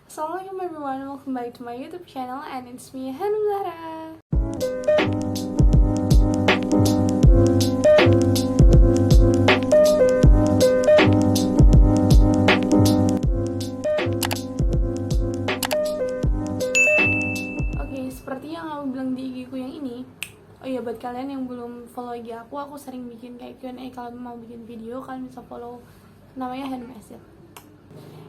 Assalamualaikum everyone, welcome back to my YouTube channel and it's me Hanum Zahra. Oke, seperti yang aku bilang di IG ku yang ini. Oh iya, buat kalian yang belum follow IG aku sering bikin kayak Q&A. Kalau mau bikin video, kalian bisa follow, namanya Hanum Asir.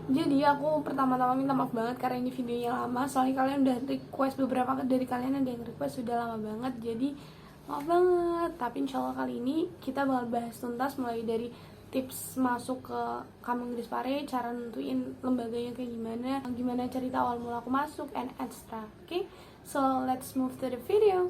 Jadi aku pertama-tama minta maaf banget karena ini videonya lama. Soalnya kalian udah request, beberapa dari kalian ada yang request sudah lama banget. Jadi maaf banget. Tapi insyaallah kali ini kita bakal bahas tuntas mulai dari tips masuk ke Kampung Inggris Pare, cara nentuin lembaganya kayak gimana cerita awal mula aku masuk, and extra. Oke, so let's move to the video.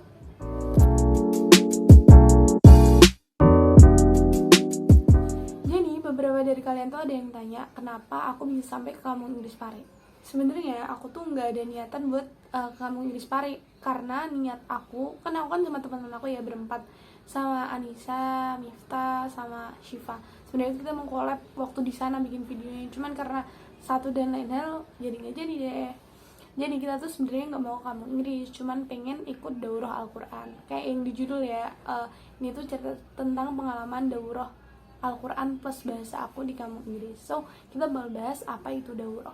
Beberapa dari kalian tuh ada yang tanya kenapa aku bisa sampai ke Kampung Inggris Pare. Sebenarnya aku tuh nggak ada niatan buat ke Kampung Inggris Pare, karena niat aku kan sama teman-teman aku ya berempat, sama Anissa, Miftah, sama Syifa. Sebenarnya kita mau collab waktu di sana bikin videonya, cuman karena satu dan lain hal jadi nggak jadi deh. Jadi kita tuh sebenarnya nggak mau ke Kampung Inggris, cuman pengen ikut daurah Al-Quran kayak yang di judul ya. Ini tuh cerita tentang pengalaman daurah Al-Quran plus bahasa aku di Kampung Inggris. So, kita bakal bahas apa itu daurah.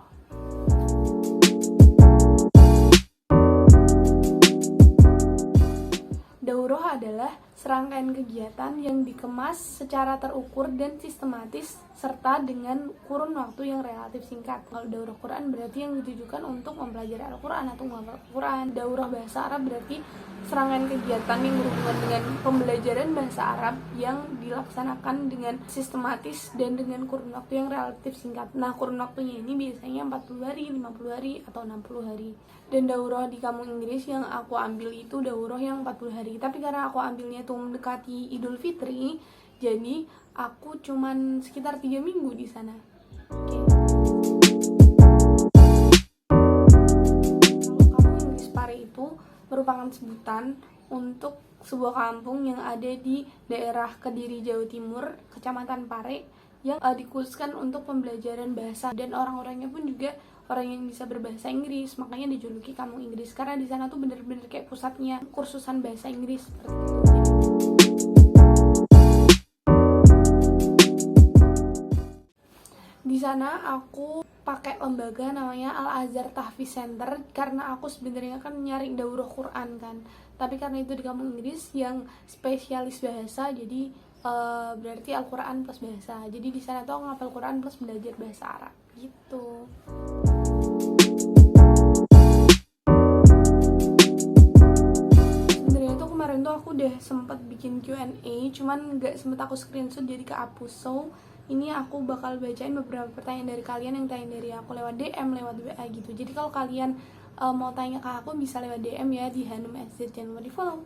Daurah adalah serangkaian kegiatan yang dikemas secara terukur dan sistematis serta dengan kurun waktu yang relatif singkat. Kalau daurah Quran berarti yang ditujukan untuk mempelajari Al-Quran atau menghafal Al-Quran. Daurah bahasa Arab berarti serangkaian kegiatan yang berhubungan dengan pembelajaran bahasa Arab yang dilaksanakan dengan sistematis dan dengan kurun waktu yang relatif singkat. Nah, kurun waktunya ini biasanya 40 hari, 50 hari, atau 60 hari. Dan daurah di Kampung Inggris yang aku ambil itu daurah yang 40 hari. Tapi karena aku ambilnya tuh mendekati Idul Fitri, jadi aku cuman sekitar 3 minggu di sana. Oke. Kampung Inggris Pare itu merupakan sebutan untuk sebuah kampung yang ada di daerah Kediri, Jawa Timur, Kecamatan Pare, yang dikhususkan untuk pembelajaran bahasa, dan orang-orangnya pun juga orang yang bisa berbahasa Inggris. Makanya dijuluki Kampung Inggris karena di sana tuh bener-bener kayak pusatnya kursusan bahasa Inggris seperti itu. Di sana aku pakai lembaga namanya Al-Azhar Tahfiz Center karena aku sebenarnya kan nyari daurah Quran kan. Tapi karena itu di Kampung Inggris yang spesialis bahasa, jadi berarti Al-Quran plus bahasa. Jadi di sana tuh aku ngapal Quran plus belajar bahasa Arab gitu. Sebenarnya tuh kemarin tuh aku udah sempet bikin Q&A, cuman nggak sempet aku screenshot jadi kehapus. So ini aku bakal bacain beberapa pertanyaan dari kalian yang tanya dari aku lewat DM, lewat WA gitu. Jadi kalau kalian mau tanya ke aku bisa lewat DM ya di Hanum SZ, jangan lupa di follow.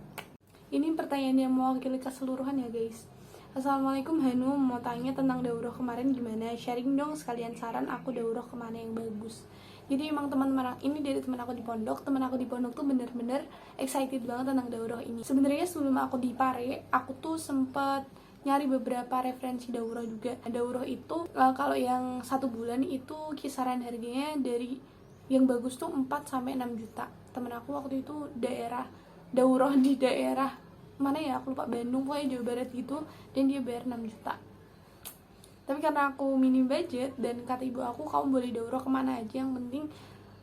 Ini pertanyaan yang mewakili keseluruhan ya guys. Assalamualaikum Hanum, mau tanya tentang daurah kemarin gimana? Sharing dong sekalian saran aku daurah kemana yang bagus. Jadi emang teman-teman ini dari teman aku di pondok. Teman aku di pondok tuh bener-bener excited banget tentang daurah ini. Sebenarnya sebelum aku di Pare, aku tuh sempet nyari beberapa referensi daurah juga. Daurah itu kalau yang 1 bulan itu kisaran harganya dari yang bagus tuh 4 sampai 6 juta. Temen aku waktu itu daurah di daerah mana ya, aku lupa, Bandung pokoknya, Jawa Barat gitu, dan dia bayar 6 juta. Tapi karena aku minim budget dan kata ibu aku, kamu boleh daurah kemana aja, yang penting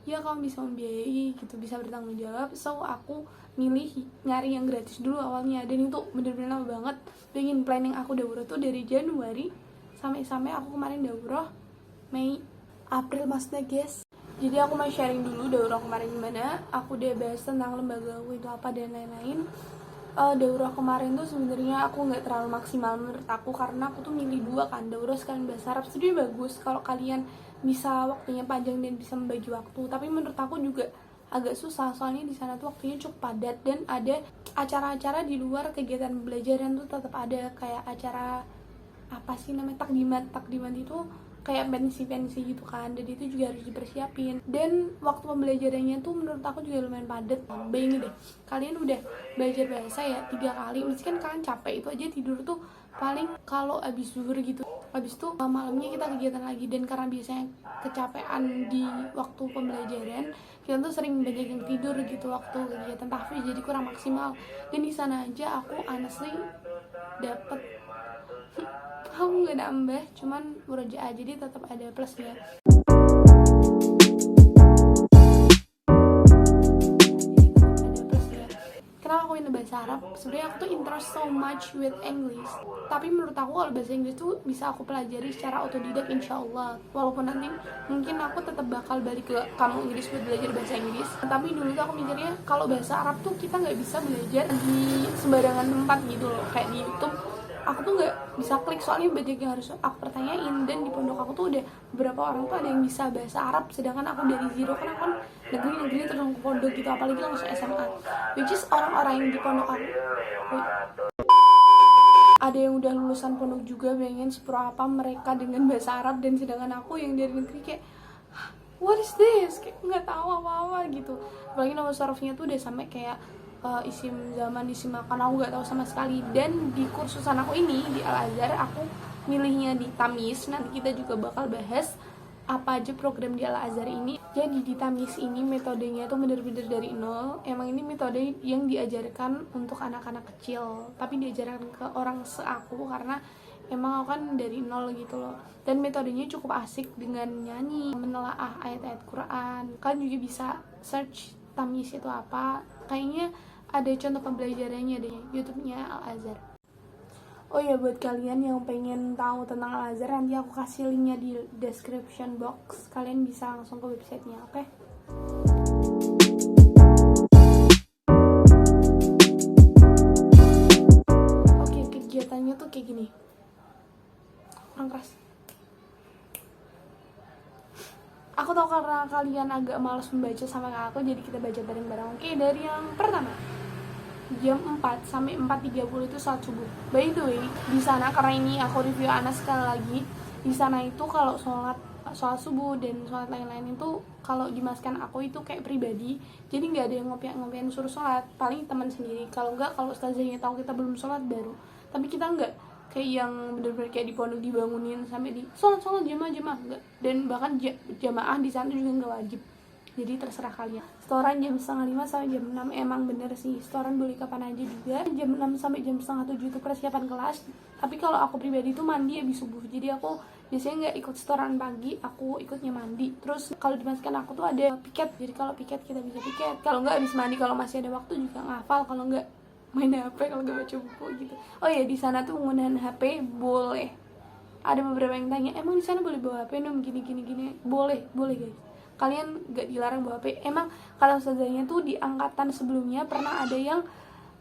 ya kamu bisa membiayai gitu, bisa bertanggung jawab. So aku milih nyari yang gratis dulu awalnya, dan itu bener-bener lama banget. Pengen planning aku daurah tuh dari Januari sampai aku kemarin daurah Mei, April maksudnya guys. Jadi aku mau sharing dulu daurah kemarin gimana. Aku udah bahas tentang lembaga aku itu apa dan lain-lain. Daurah kemarin tuh sebenarnya aku nggak terlalu maksimal menurut aku, karena aku tuh milih 2 kan, daurah sekalian bahasa Arab. Sebenarnya bagus kalau kalian bisa waktunya panjang dan bisa membagi waktu, tapi menurut aku juga agak susah soalnya di sana tuh waktunya cukup padat, dan ada acara-acara di luar kegiatan pembelajaran tuh tetap ada, kayak acara apa sih namanya, takdiman itu kayak pensi gitu kan, dan itu juga harus dipersiapin. Dan waktu pembelajarannya tuh menurut aku juga lumayan padat. Bayangin deh, kalian udah belajar bahasa ya 3 kali, mesti kan kalian capek, itu aja tidur tuh paling kalau abis zuhur gitu. Habis itu malamnya kita kegiatan lagi, dan karena biasanya kecapean di waktu pembelajaran, kita tuh sering banyak yang tidur gitu waktu kegiatan tahfiz, jadi kurang maksimal. Dan di sana aja aku honestly dapet aku nggak nambah, cuman murojaah, jadi tetap ada plusnya. Kenapa aku ini bahasa Arab? Sebenarnya aku tuh interest so much with English. Tapi menurut aku kalau bahasa Inggris tuh bisa aku pelajari secara otodidak insyaallah. Walaupun nanti mungkin aku tetap bakal balik ke kamu Inggris buat belajar bahasa Inggris. Tapi dulu tuh aku mikirnya kalau bahasa Arab tuh kita nggak bisa belajar di sembarangan tempat gitu loh. Kayak di YouTube, aku tuh nggak bisa klik soalnya banyak yang harus aku pertanyain. Dan di pondok aku tuh udah beberapa orang tuh ada yang bisa bahasa Arab, sedangkan aku dari zero, kan aku kan negeri terus ke pondok gitu, apalagi langsung SMA, which is orang-orang yang di pondok aku ada yang udah lulusan pondok juga, bayangin sepro apa mereka dengan bahasa Arab, dan sedangkan aku yang dari negeri kayak what is this, kayak nggak tahu apa-apa gitu. Apalagi nama sorofnya tuh udah sampai kayak isim zaman, isim makan, aku nggak tahu sama sekali. Dan di kursusan aku ini di Al Azhar, aku milihnya di Tamis. Nanti kita juga bakal bahas apa aja program di Al Azhar ini. Jadi di Tamis ini metodenya tuh bener-bener dari nol. Emang ini metode yang diajarkan untuk anak-anak kecil, tapi diajarkan ke orang seaku karena emang aku kan dari nol gitu loh. Dan metodenya cukup asik dengan nyanyi, menelaah ayat-ayat Quran. Kalian juga bisa search Tamis itu apa. Kayaknya ada contoh pembelajarannya deh, YouTube-nya Al Azhar. Oh ya, buat kalian yang pengen tahu tentang Al Azhar, nanti aku kasih linknya di description box. Kalian bisa langsung ke websitenya, oke? Oke, kegiatannya tuh kayak gini. Kurang keras. Aku tahu karena kalian agak malas membaca sama aku, jadi kita baca bareng-bareng. Oke, dari yang pertama. Jam 4 sampai 4.30 itu salat subuh. By the way, di sana karena ini aku review Anas sekali lagi, di sana itu kalau sholat subuh dan sholat lain-lain itu kalau dimaskan aku itu kayak pribadi, jadi nggak ada yang ngopian suruh sholat, paling teman sendiri. Kalau nggak, kalau ustazahnya tahu kita belum sholat baru. Tapi kita nggak kayak yang bener-bener kayak di pondok dibangunin sampai di sholat jamaah enggak. Dan bahkan jamaah di sana juga nggak wajib. Jadi terserah kalian. Setoran jam 4:30 sampai jam 6, emang bener sih, setoran boleh kapan aja juga. Jam 6 sampai jam 6:30 itu persiapan kelas. Tapi kalau aku pribadi itu mandi habis subuh. Jadi aku biasanya nggak ikut setoran pagi, aku ikutnya mandi. Terus kalau dimasukkan aku tuh ada piket. Jadi kalau piket kita bisa piket. Kalau nggak habis mandi, kalau masih ada waktu juga ngafal. Kalau nggak main HP, kalau nggak baca buku gitu. Oh ya, di sana tuh penggunaan HP boleh. Ada beberapa yang tanya, emang di sana boleh bawa HP nom gini. Boleh guys. Kalian gak dilarang bawa HP. Emang kalau ustazahnya tuh di angkatan sebelumnya pernah ada yang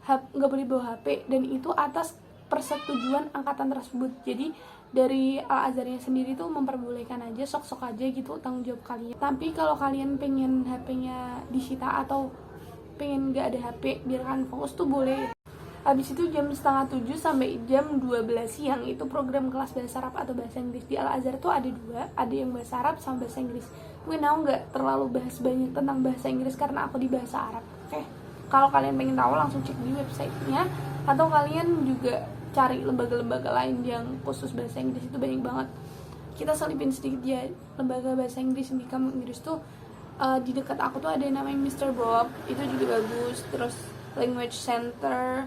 gak boleh bawa HP, dan itu atas persetujuan angkatan tersebut. Jadi dari Al Azharnya sendiri tuh memperbolehkan aja, sok-sok aja gitu, tanggung jawab kalian. Tapi kalau kalian pengen HP-nya disita atau pengen gak ada HP biar kalian fokus tuh boleh. Habis itu jam 6:30 sampai jam 12 siang itu program kelas bahasa Arab atau bahasa Inggris. Di Al Azhar tuh ada dua, ada yang bahasa Arab sama bahasa Inggris. Mungkin aku nggak terlalu bahas banyak tentang bahasa Inggris karena aku di bahasa Arab. Oke, kalau kalian pengen tahu langsung cek di websitenya, atau kalian juga cari lembaga-lembaga lain yang khusus bahasa Inggris, itu banyak banget. Kita selipin sedikit ya, lembaga bahasa Inggris di kampus Inggris tuh di dekat aku tuh ada yang namanya Mr. Bob, itu juga bagus. Terus Language Center,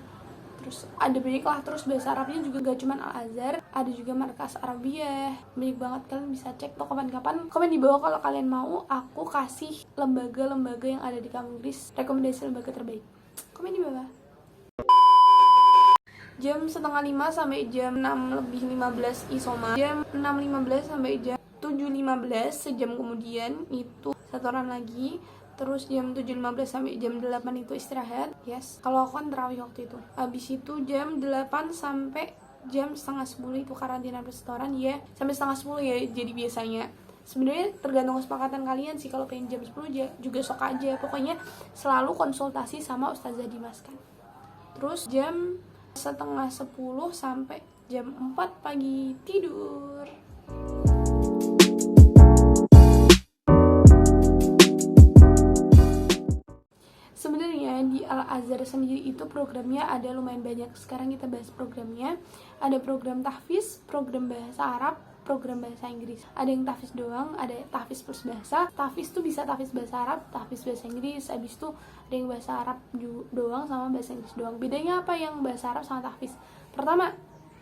terus ada banyak lah. Terus bahasa Arabnya juga gak cuma Al Azhar, ada juga Markas Arabiyah, banyak banget. Kalian bisa cek tuh kapan-kapan. Komen di bawah kalau kalian mau aku kasih lembaga-lembaga yang ada di kampus Inggris, rekomendasi lembaga terbaik. Komen di bawah. Jam 4:30 sampai jam 6:15 isoma. Jam 6:15 sampai jam 7:15, sejam kemudian itu setoran lagi. Terus jam 7:15 sampai jam 8 itu istirahat. Yes, kalau aku kan terawih waktu itu. Habis itu jam 8 sampai jam 9:30 itu karantina restoran ya. Sampai 9:30 ya, jadi biasanya. Sebenarnya tergantung kesepakatan kalian sih, kalau pengen jam 10 juga sok aja. Pokoknya selalu konsultasi sama Ustazah Dimaskan. Terus jam 9:30 sampai jam 4 pagi tidur. Sebenarnya di Al Al-Azhar sendiri itu programnya ada lumayan banyak. Sekarang kita bahas programnya. Ada program tahfiz, program bahasa Arab, program bahasa Inggris. Ada yang tahfiz doang, ada tahfiz plus bahasa. Tahfiz tuh bisa tahfiz bahasa Arab, tahfiz bahasa Inggris. Abis itu ada yang bahasa Arab doang sama bahasa Inggris doang. Bedanya apa yang bahasa Arab sama tahfiz? Pertama,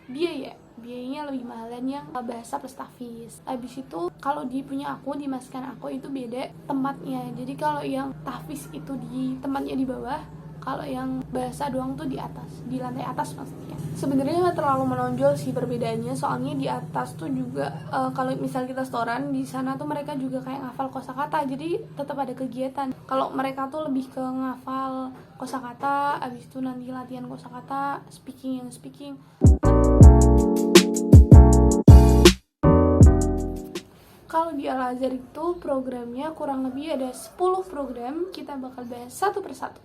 biayanya lebih mahalan yang bahasa plus tahfiz. Abis itu kalau di punya aku, di maskan aku itu beda tempatnya. Jadi kalau yang tahfiz itu di tempatnya di bawah, kalau yang bahasa doang tuh di atas, di lantai atas maksudnya. Sebenarnya nggak terlalu menonjol sih perbedaannya, soalnya di atas tuh juga kalau misal kita setoran di sana tuh mereka juga kayak ngafal kosakata, jadi tetap ada kegiatan. Kalau mereka tuh lebih ke ngafal kosakata, abis itu nanti latihan kosakata, speaking. Kalau di Al-Azhar itu programnya kurang lebih ada 10 program, kita bakal bahas satu persatu.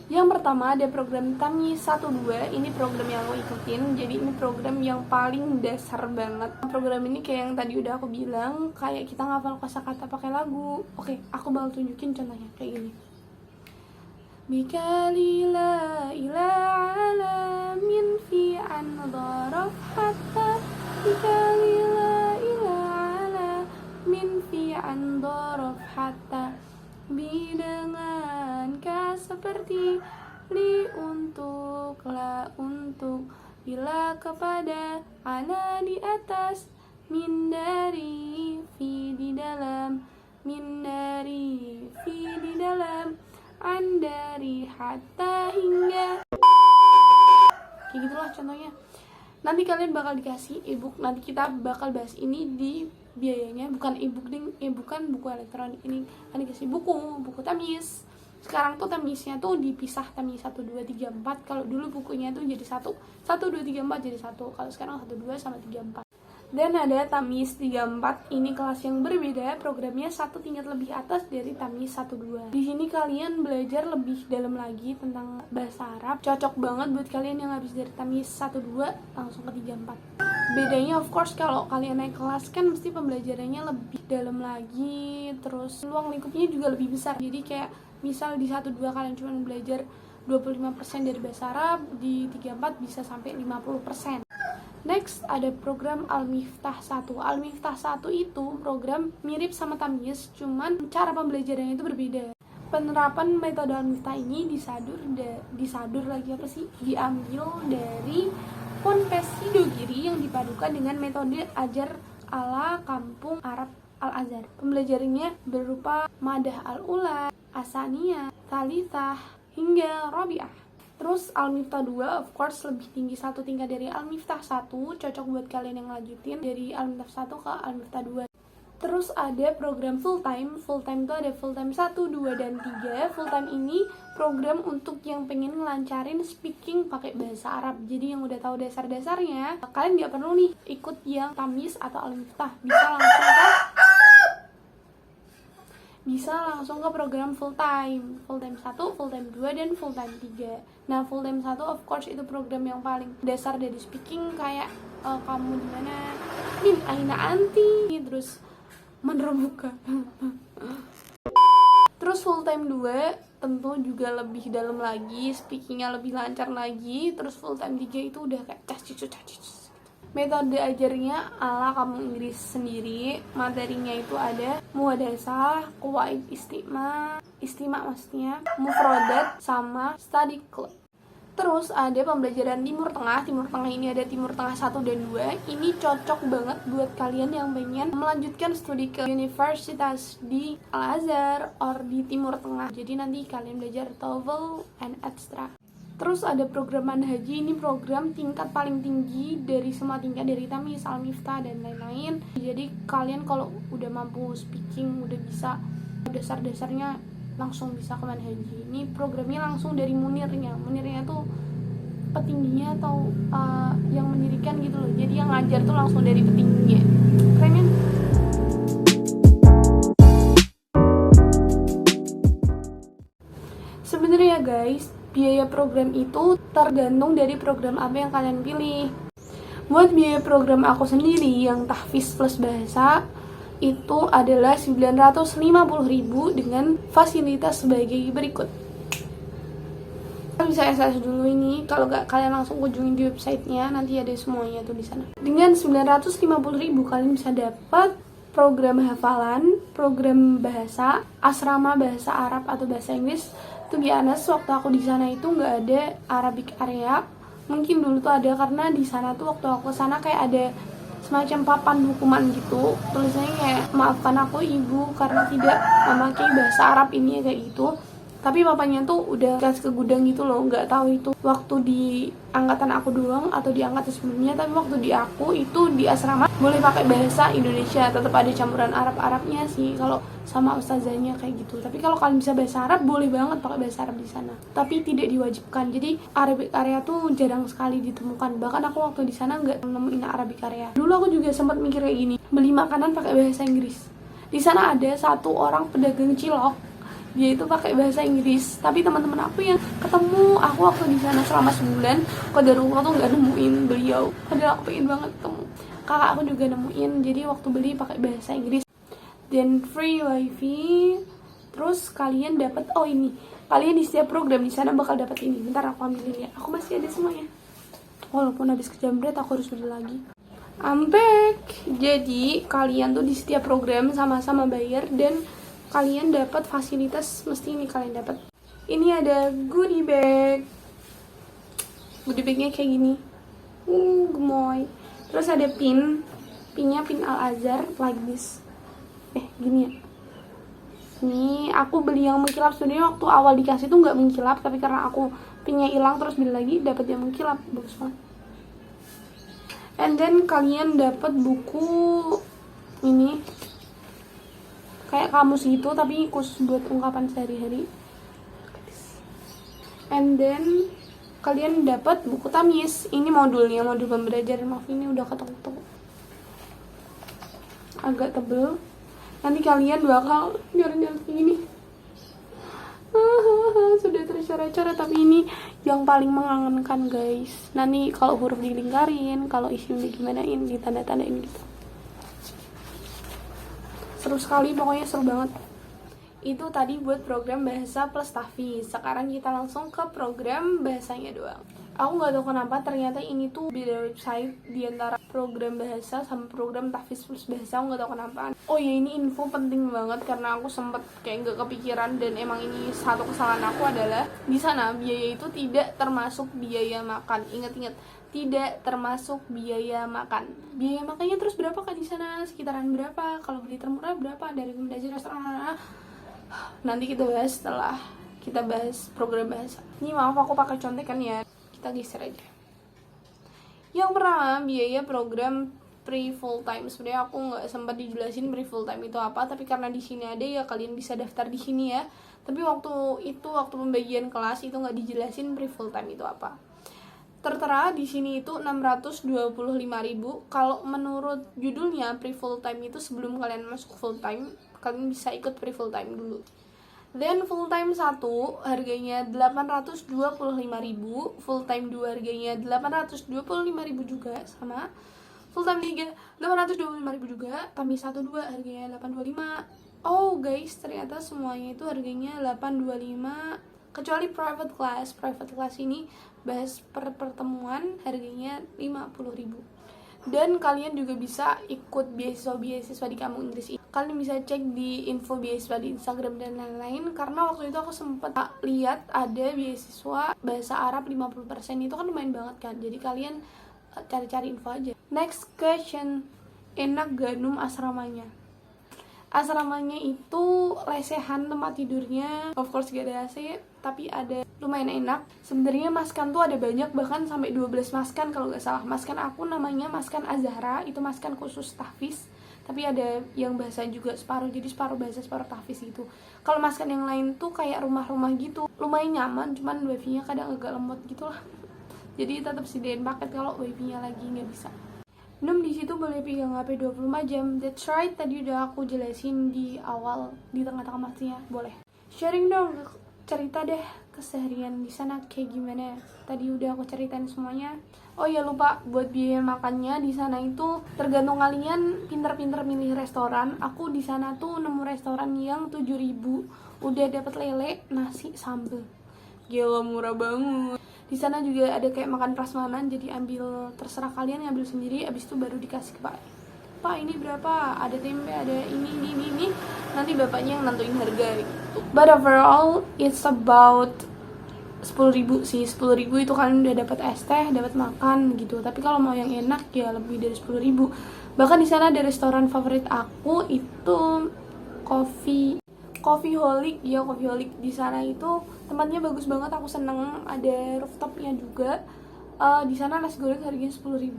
Yang pertama ada program Tamyiz 1-2, ini program yang aku ikutin, jadi ini program yang paling dasar banget. Program ini kayak yang tadi udah aku bilang, kayak kita ngafal kosakata pakai lagu. Oke, aku bakal tunjukin contohnya kayak gini. Bikali la ilaha alamin fi an dharaf hatta bikali la ilaha alamin fi an dharaf hatta bi dengan ka seperti li untuk la untuk bila kepada ana di atas min dari fi di dalam min dari fi di dalam an dari hatta hingga kayak gitulah contohnya. Nanti kalian bakal dikasih ebook, nanti kita bakal bahas ini di biayanya, bukan ebook bukan buku elektronik, ini kan dikasih buku Tamyiz. Sekarang tuh Tamyiznya tuh dipisah, Tamyiz 1, 2, 3, 4. Kalau dulu bukunya tuh jadi 1, 2, 3, 4 jadi 1. Kalau sekarang 1, 2 sama 3, 4. Dan ada Tamyiz 3, 4, ini kelas yang berbeda, programnya satu tingkat lebih atas dari Tamyiz 1, 2. Di sini kalian belajar lebih dalam lagi tentang bahasa Arab. Cocok banget buat kalian yang habis dari Tamyiz 1, 2 langsung ke 3, 4. Bedanya of course kalau kalian naik kelas kan mesti pembelajarannya lebih dalam lagi, terus ruang lingkupnya juga lebih besar. Jadi kayak misal di 1, 2 kalian cuma belajar 25% dari bahasa Arab, di 3, 4 bisa sampai 50%. Next ada program Al-Miftah 1. Al-Miftah 1 itu program mirip sama Tamyiz, cuman cara pembelajarannya itu berbeda. Penerapan metode Al-Miftah ini diambil dari Ponpes Sidogiri yang dipadukan dengan metode ajar ala kampung Arab Al-Azhar. Pembelajarannya berupa madah al-ula, asaniyah, thalithah, hingga rabi'ah. Terus Al-Miftah 2 of course lebih tinggi satu tingkat dari Al-Miftah 1, cocok buat kalian yang lanjutin dari Al-Miftah 1 ke Al-Miftah 2. Terus ada program full time itu ada full time 1, 2, dan 3. Full time ini program untuk yang pengen ngelancarin speaking pakai bahasa Arab. Jadi yang udah tahu dasar-dasarnya, kalian nggak perlu nih ikut yang Tamyiz atau Al-Miftah, bisa langsung ke program full time 1, full time 2, dan full time 3. Nah, full time 1 of course itu program yang paling dasar dari speaking, kayak kamu dimana, min aina anti, terus menerebuka. Terus full time 2 tentu juga lebih dalam lagi, speakingnya lebih lancar lagi. Terus full time 3 itu udah kayak cas. Metode ajarnya ala kamu Inggris sendiri. Materinya itu ada muhadasah, qawaid istima maksudnya, mufradat, sama study club. Terus ada pembelajaran Timur Tengah. Timur Tengah ini ada Timur Tengah 1 dan 2. Ini cocok banget buat kalian yang pengen melanjutkan studi ke universitas di Al-Azhar or di Timur Tengah. Jadi nanti kalian belajar TOEFL and extra. Terus ada program Manhaji, ini program tingkat paling tinggi dari semua tingkat, dari Tamyiz, Al-Miftah, dan lain-lain. Jadi kalian kalau udah mampu speaking, udah bisa dasar-dasarnya, langsung bisa ke Manhaji. Ini programnya langsung dari Munirnya tuh petingginya atau yang mendirikan gitu loh. Jadi yang ngajar tuh langsung dari petingginya. Keren kan? Sebenarnya guys, biaya program itu tergantung dari program apa yang kalian pilih. Buat biaya program aku sendiri yang tahfiz plus bahasa itu adalah 950.000 dengan fasilitas sebagai berikut. Kalian bisa SS dulu ini, kalau nggak kalian langsung kunjungin di websitenya, nanti ada semuanya tuh di sana. Dengan 950.000 kalian bisa dapat program hafalan, program bahasa, asrama bahasa Arab atau bahasa Inggris. Tuh biasa waktu aku di sana itu nggak ada Arabic area. Mungkin dulu tuh ada, karena di sana tuh waktu aku sana kayak ada semacam papan hukuman gitu, tulisannya kayak maafkan aku ibu karena tidak memakai bahasa Arab ini, kayak gitu. Tapi papanya tuh udah kasih ke gudang gitu loh, nggak tahu itu waktu di angkatan aku doang atau di angkatan sebelumnya. Tapi waktu di aku itu di asrama boleh pakai bahasa Indonesia, tetap ada campuran Arabnya sih kalau sama ustazahnya kayak gitu. Tapi kalau kalian bisa bahasa Arab boleh banget pakai bahasa Arab di sana, tapi tidak diwajibkan. Jadi Arabic area tuh jarang sekali ditemukan, bahkan aku waktu di sana nggak nemuin Arabic area. Dulu aku juga sempat mikir kayak gini, beli makanan pakai bahasa Inggris. Di sana ada satu orang pedagang cilok, dia itu pakai bahasa Inggris, tapi teman-teman aku yang ketemu aku waktu di sana selama sebulan, qadarullah tuh nggak nemuin beliau, padahal aku pengen banget ketemu. Kakak aku juga nemuin, jadi waktu beli pakai bahasa Inggris. Dan free wifi, terus kalian dapat, oh ini, kalian di setiap program di sana bakal dapat ini. Bentar aku ambilin ya, aku masih ada semuanya, walaupun habis kejamret aku harus beli lagi. I'm back. Jadi kalian tuh di setiap program sama-sama bayar, dan kalian dapat fasilitas, mesti ini kalian dapat. Ini ada goodie bag. Goodie bagnya kayak gini, gemoy. Terus ada pinnya pin Al Azhar like this. Gini ya. Ini aku beli yang mengkilap, sebenarnya waktu awal dikasih tuh nggak mengkilap, tapi karena aku pinnya hilang terus beli lagi dapat yang mengkilap, bagus banget. And then kalian dapat buku ini kayak kamus gitu, tapi khusus buat ungkapan sehari-hari. And then kalian dapat buku tamyiz. Ini modulnya, modul pembelajaran. Maaf ini udah ketuk-ketuk, agak tebel. Nanti kalian bakal jalan-jalan kayak gini. Sudah tercara-cara, tapi ini yang paling mengangankan guys. Nanti kalau huruf dilingkarin, kalau isinya digimanain, ditanda-tandain gitu. Seru sekali, pokoknya seru banget. Itu tadi buat program bahasa plus tahfiz. Sekarang kita langsung ke program bahasanya doang. Aku nggak tahu kenapa ternyata ini tuh beda website di antara program bahasa sama program tahfiz plus bahasa. Aku nggak tahu kenapa. Oh ya, ini info penting banget karena aku sempet kayak nggak kepikiran, dan emang ini satu kesalahan aku adalah di sana biaya itu tidak termasuk biaya makan. Ingat-ingat, tidak termasuk biaya makan. Biaya makannya terus berapa kak di sana? Sekitaran berapa? Kalau beli termurah berapa? Dari rekomendasi restoran? Nanti kita bahas setelah kita bahas program bahasa. Ini maaf aku pakai contekan ya. Kita geser aja. Yang pertama, biaya program pre full time. Sebenarnya aku nggak sempat dijelasin pre full time itu apa, tapi karena di sini ada ya kalian bisa daftar di sini ya. Tapi waktu pembagian kelas itu nggak dijelasin pre full time itu apa. Tertera di sini itu 625.000. Kalau menurut judulnya pre full time itu sebelum kalian masuk full time, kalian bisa ikut pre full time dulu. Dan full time 1 harganya 825.000, full time 2 harganya 825.000 juga sama. Full time 3 825.000 juga, tapi 1 2 harganya 825. Oh guys, ternyata semuanya itu harganya 825 kecuali private class. Private class ini bahas per pertemuan harganya 50.000. Dan kalian juga bisa ikut beasiswa di kampung Inggris ini. Kalian bisa cek di info beasiswa di Instagram dan lain-lain, karena waktu itu aku sempat lihat ada beasiswa bahasa Arab 50%, itu kan lumayan banget kan. Jadi kalian cari-cari info aja. Next question, enak gak Num asramanya? Asramanya itu lesehan tempat tidurnya, of course gak ada AC, tapi ada lumayan enak. Sebenarnya maskan tuh ada banyak, bahkan sampai 12 maskan kalau nggak salah. Maskan aku namanya maskan Azhara, itu maskan khusus tahfiz, tapi ada yang bahasa juga separuh, jadi separuh bahasa separuh tahfiz gitu. Kalau maskan yang lain tuh kayak rumah-rumah gitu, lumayan nyaman, cuman wifi-nya kadang agak lemot gitu lah. Jadi tetap sediain paket kalau wifi-nya lagi nggak bisa. Num di situ boleh pegang HP 24 jam. That's right, tadi udah aku jelasin di awal, di tengah-tengah maksudnya. Boleh sharing dong, cerita deh keseharian di sana kayak gimana. Tadi udah aku ceritain semuanya. Oh ya lupa, buat biaya makannya di sana itu tergantung kalian pinter-pinter milih restoran. Aku di sana tuh nemu restoran yang 7.000 udah dapat lele, nasi, sambel. Gila murah banget. Di sana juga ada kayak makan prasmanan, jadi ambil terserah kalian, ngambil sendiri, abis itu baru dikasih ke Pak ini berapa, ada tempe, ada ini, nanti bapaknya yang nentuin harga gitu. But overall it's about 10.000 sih. 10.000 itu kalian udah dapat es teh, dapat makan gitu. Tapi kalau mau yang enak ya lebih dari 10.000. Bahkan di sana ada restoran favorit aku itu Coffeeholic. Ya, Coffeeholic di sana itu tempatnya bagus banget, aku seneng, ada rooftopnya juga. Di sana nasi goreng harganya 10.000.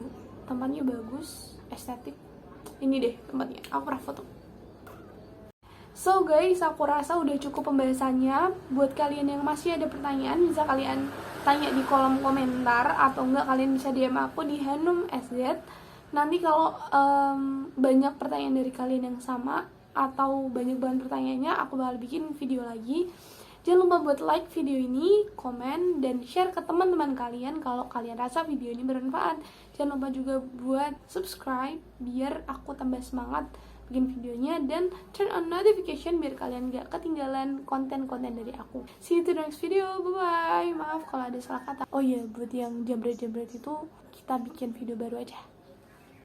Tempatnya bagus, estetik. Ini deh tempatnya, aku pernah foto. So guys, aku rasa udah cukup pembahasannya. Buat kalian yang masih ada pertanyaan, bisa kalian tanya di kolom komentar, atau enggak kalian bisa DM aku di Hanum SZ. Nanti kalau banyak pertanyaan dari kalian yang sama atau banyak banget pertanyaannya, aku bakal bikin video lagi. Jangan lupa buat like video ini, komen, dan share ke teman-teman kalian kalau kalian rasa video ini bermanfaat. Jangan lupa juga buat subscribe biar aku tambah semangat bikin videonya, dan turn on notification biar kalian gak ketinggalan konten-konten dari aku. See you to the next video, bye bye. Maaf kalau ada salah kata. Oh iya, buat yang jambret itu kita bikin video baru aja.